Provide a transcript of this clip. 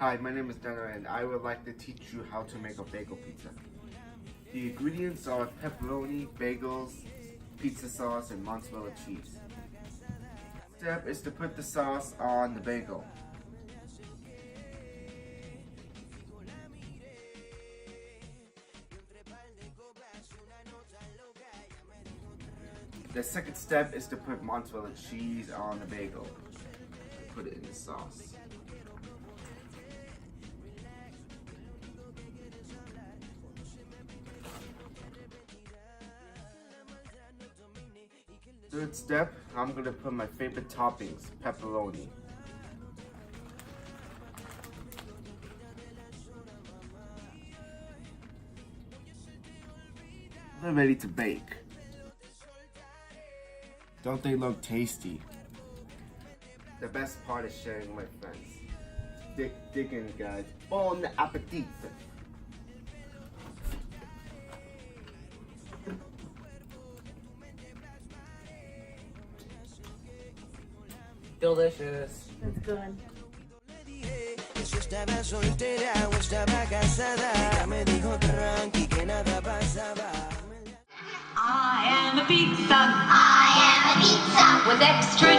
Hi, my name is Dana and I would like to teach you how to make a bagel pizza. The ingredients are pepperoni, bagels, pizza sauce, and mozzarella cheese. Step is to put the sauce on the bagel. The second step is to put mozzarella cheese on the bagel. Put it in the sauce. Third step, I'm going to put my favorite toppings, pepperoni. They're ready to bake. Don't they look tasty? The best part is sharing with my friends. Dig in, guys. Bon appetit! Delicious. That's good. Yo estaba soltera o estaba casada. Ella me dijo tranqui que nada pasaba. I am a pizza. I am a pizza with extra